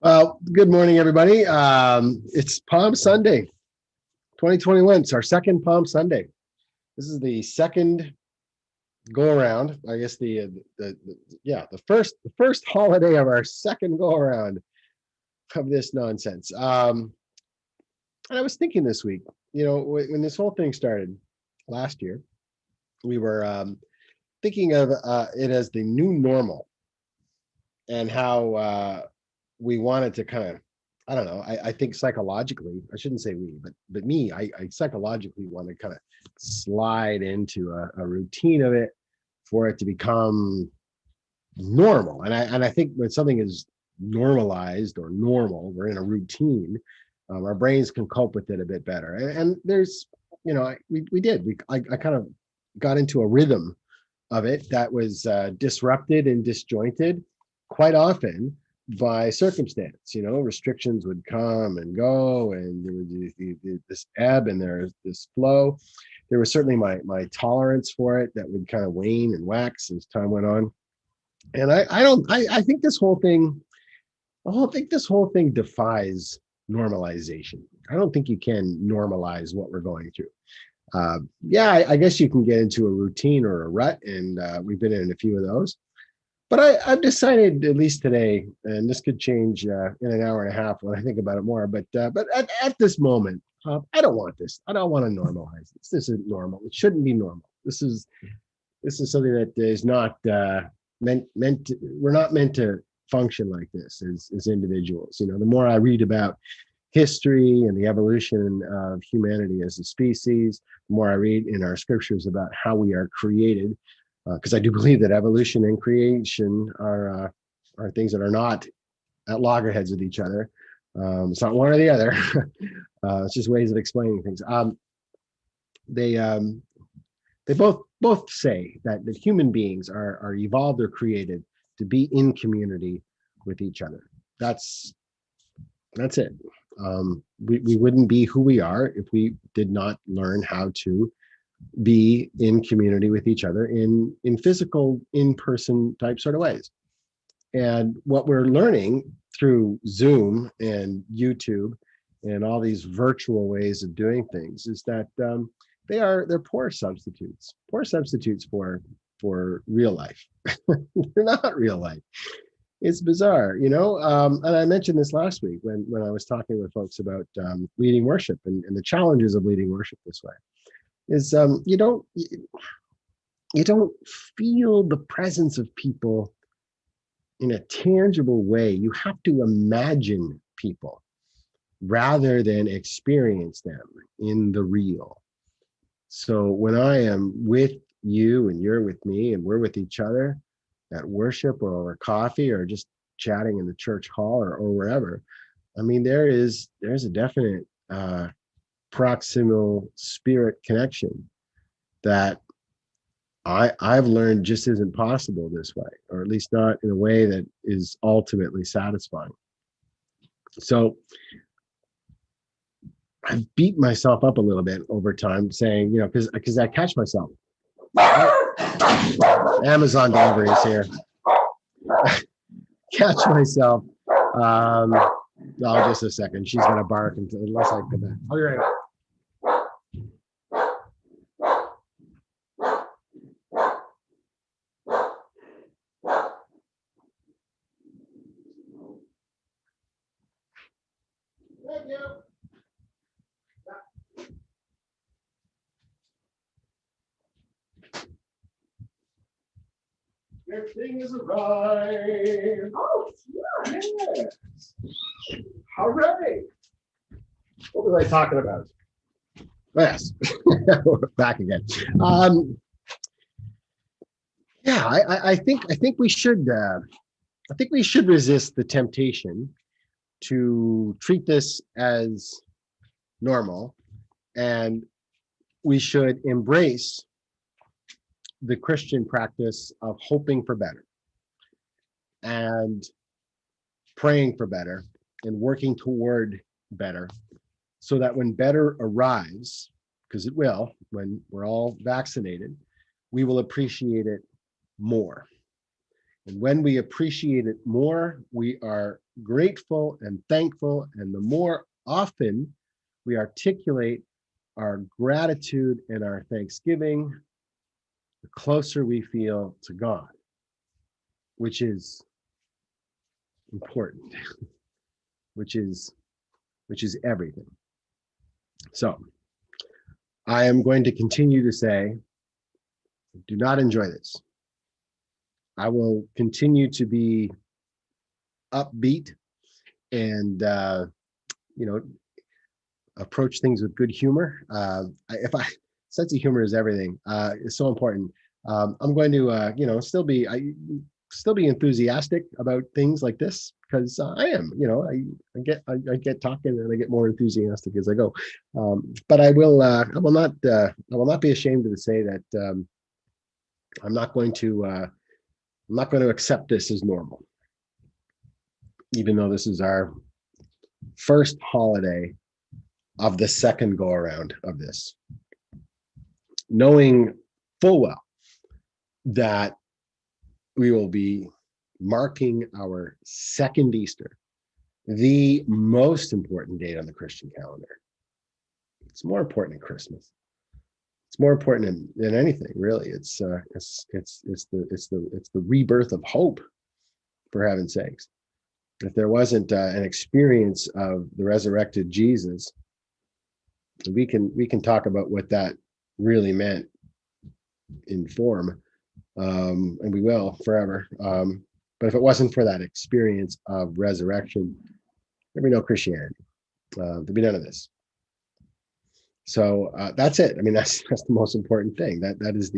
Good morning, everybody. It's Palm Sunday, 2021. It's our second Palm Sunday. This is the second go around. I guess the first holiday of our second go around of this nonsense. And I was thinking this week, when this whole thing started last year, we were thinking of it as the new normal and how we wanted to kind of, I don't know, I think psychologically, I shouldn't say we, but me, I psychologically want to kind of slide into a routine of it for it to become normal. And I think when something is normalized or normal, we're in a routine, our brains can cope with it a bit better. And there's, I kind of got into a rhythm of it that was disrupted and disjointed quite often by circumstance. Restrictions would come and go, and there was this ebb and there's this flow. There was certainly my tolerance for it that would kind of wane and wax as time went on. And I think this whole thing, defies normalization. I don't think you can normalize what we're going through. Yeah, I guess you can get into a routine or a rut, and we've been in a few of those. But I've decided, at least today, and this could change in an hour and a half when I think about it more. But at this moment, I don't want this. I don't want to normalize this. This isn't normal. It shouldn't be normal. This is something that is not meant to. We're not meant to function like this as individuals. The more I read about history and the evolution of humanity as a species, the more I read in our scriptures about how we are created, because I do believe that evolution and creation are things that are not at loggerheads with each other. It's not one or the other. It's just ways of explaining things. They both say that human beings are evolved or created to be in community with each other. That's it. We wouldn't be who we are if we did not learn how to be in community with each other in physical, in-person type sort of ways. And what we're learning through Zoom and YouTube and all these virtual ways of doing things is that they're poor substitutes for real life. They're not real life. It's bizarre, and I mentioned this last week when I was talking with folks about leading worship and the challenges of leading worship this way. Is you don't feel the presence of people in a tangible way. You have to imagine people rather than experience them in the real. So when I am with you and you're with me and we're with each other at worship or over coffee or just chatting in the church hall or wherever, I mean, there's a definite proximal spirit connection that I've learned just isn't possible this way, or at least not in a way that is ultimately satisfying. So I've beat myself up a little bit over time saying, because I catch myself. Amazon delivery is here. Catch myself. Just a second. She's going to bark unless I come back. I'll be right back. Thank you. Your thing has arrived. Oh, yes. All right. What was I talking about? Yes. We're back again. Yeah, I think we should resist the temptation to treat this as normal, and we should embrace the Christian practice of hoping for better and praying for better and working toward better, so that when better arrives, because it will, when we're all vaccinated, we will appreciate it more. And when we appreciate it more, we are grateful and thankful, and the more often we articulate our gratitude and our thanksgiving, the closer we feel to God, which is important, which is everything. So I am going to continue to say, do not enjoy this. I will continue to be upbeat and approach things with good humor. Sense of humor is everything. It's so important. I'm going to still be enthusiastic about things like this, because I am. I get talking and I get more enthusiastic as I go. But I will not be ashamed to say that I'm not going to accept this as normal, even though this is our first holiday of the second go around of this, knowing full well that we will be marking our second Easter, the most important date on the Christian calendar. It's more important than Christmas. It's more important than anything, really. It's the rebirth of hope, for heaven's sakes. If there wasn't an experience of the resurrected Jesus, we can talk about what that really meant in form, and we will forever. But if it wasn't for that experience of resurrection, there'd be no Christianity. There'd be none of this. So that's it. I mean, that's the most important thing. That is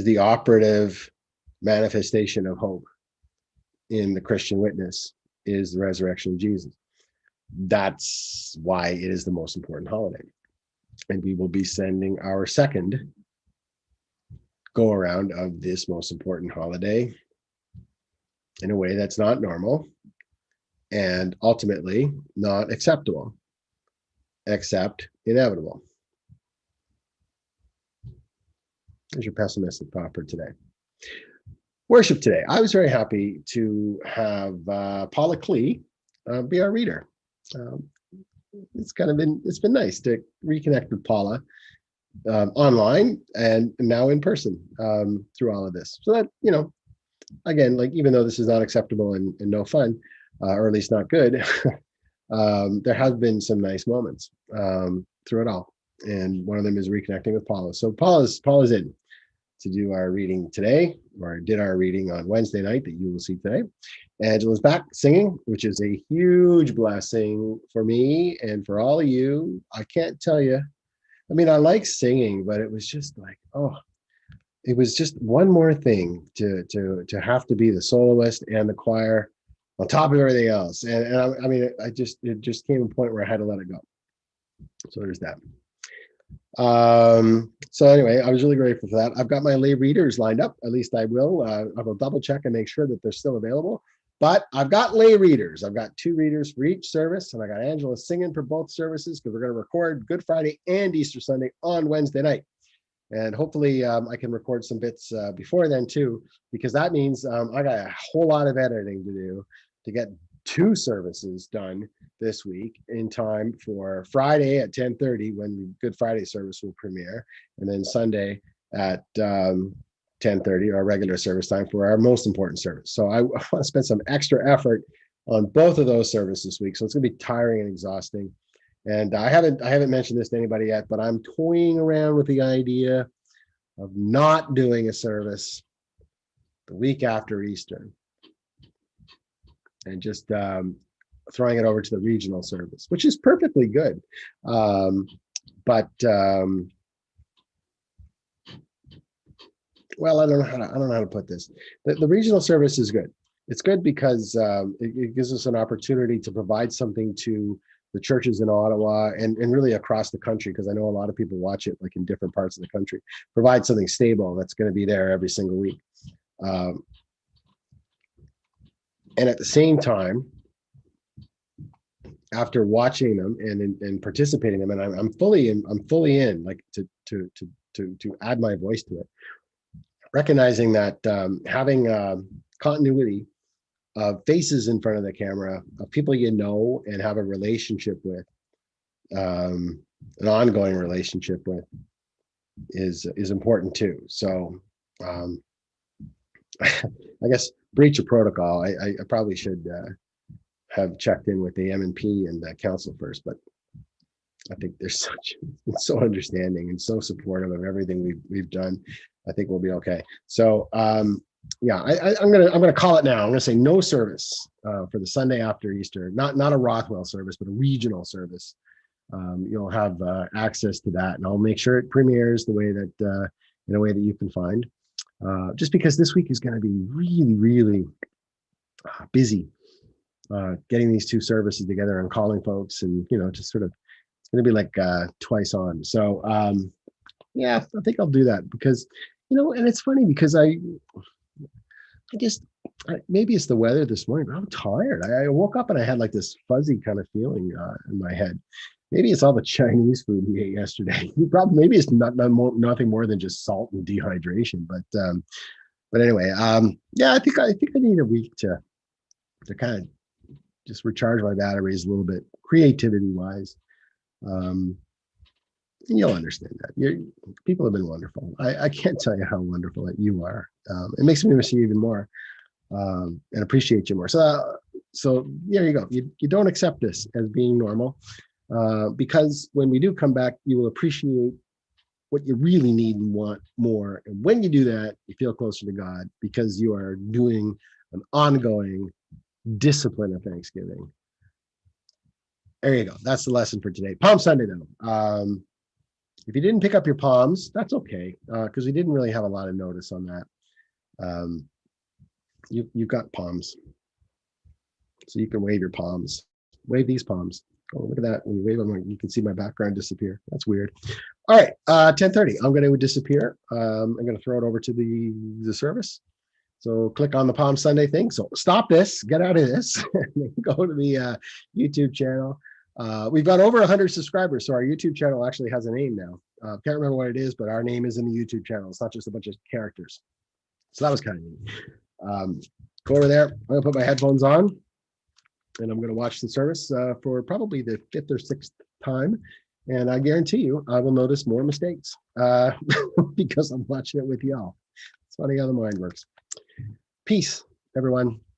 the operative manifestation of hope in the Christian witness, is the resurrection of Jesus. That's why it is the most important holiday. And we will be sending our second go around of this most important holiday in a way that's not normal and ultimately not acceptable, except inevitable. There's your pessimistic thought for today. Worship today. I was very happy to have Paula Klee be our reader. It's been nice to reconnect with Paula online and now in person through all of this. So that, again, like, even though this is not acceptable and no fun, or at least not good, there have been some nice moments through it all. And one of them is reconnecting with Paula. So Paula's in to do our reading today, or did our reading on Wednesday night that you will see today. Angela's back singing, which is a huge blessing for me and for all of you. I can't tell you. I mean, I like singing, but it was just like, it was just one more thing to have to be the soloist and the choir on top of everything else. And I mean, it just came a point where I had to let it go. So there's that. So anyway, I was really grateful for that. I've got my lay readers lined up. At least I will. I will double check and make sure that they're still available. But I've got lay readers. I've got 2 readers for each service, and I got Angela singing for both services, because we're going to record Good Friday and Easter Sunday on Wednesday night. And hopefully I can record some bits before then too, because that means I got a whole lot of editing to do to get 2 services done this week in time for Friday at 10:30, when the Good Friday service will premiere, and then Sunday at 10:30, our regular service time, for our most important service. So I want to spend some extra effort on both of those services this week. So it's going to be tiring and exhausting. And I haven't mentioned this to anybody yet, but I'm toying around with the idea of not doing a service the week after Easter, and just throwing it over to the regional service, which is perfectly good. But well, I don't know how to put this. The regional service is good. It's good because it gives us an opportunity to provide something to the churches in Ottawa and really across the country, because I know a lot of people watch it like in different parts of the country. Provide something stable that's going to be there every single week. And at the same time, after watching them and participating in them, and I'm fully in, like to add my voice to it, recognizing that having continuity faces in front of the camera of people you know and have a relationship with, an ongoing relationship with, is important too. So um, I guess breach of protocol. I probably should have checked in with the M&P and the council first, but I think they're so understanding and so supportive of everything we've done. I think we'll be okay. So yeah, I'm gonna call it now. I'm gonna say no service for the Sunday after Easter. Not a Rothwell service, but a regional service. You'll have access to that, and I'll make sure it premieres the way that in a way that you can find. Just because this week is going to be really busy getting these two services together and calling folks, and just sort of it's going to be like twice on. So yeah, I think I'll do that because and it's funny because I just maybe it's the weather this morning, but I'm tired. I woke up and I had like this fuzzy kind of feeling in my head. Maybe it's all the Chinese food we ate yesterday. Maybe it's nothing more than just salt and dehydration. But anyway, yeah, I think I need a week to kind of just recharge my batteries a little bit, creativity wise. And you'll understand that. People have been wonderful. I can't tell you how wonderful that you are. It makes me miss you even more and appreciate you more. So there you go. You don't accept this as being normal because when we do come back, you will appreciate what you really need and want more. And when you do that, you feel closer to God because you are doing an ongoing discipline of Thanksgiving. There you go. That's the lesson for today. Palm Sunday, though. If you didn't pick up your palms, that's okay, because we didn't really have a lot of notice on that. You've got palms, so you can wave your palms. Wave these palms. Oh, look at that. When you wave them, you can see my background disappear. That's weird. All right, 10:30. I'm going to disappear. I'm going to throw it over to the service. So click on the Palm Sunday thing. So stop this, get out of this, and go to the YouTube channel. We've got over 100 subscribers, so our YouTube channel actually has a name now. Can't remember what it is, but our name is in the YouTube channel. It's not just a bunch of characters. So that was kind of neat. Go over there. I'm going to put my headphones on, and I'm going to watch the service for probably the 5th or 6th time. And I guarantee you, I will notice more mistakes because I'm watching it with y'all. It's funny how the mind works. Peace, everyone.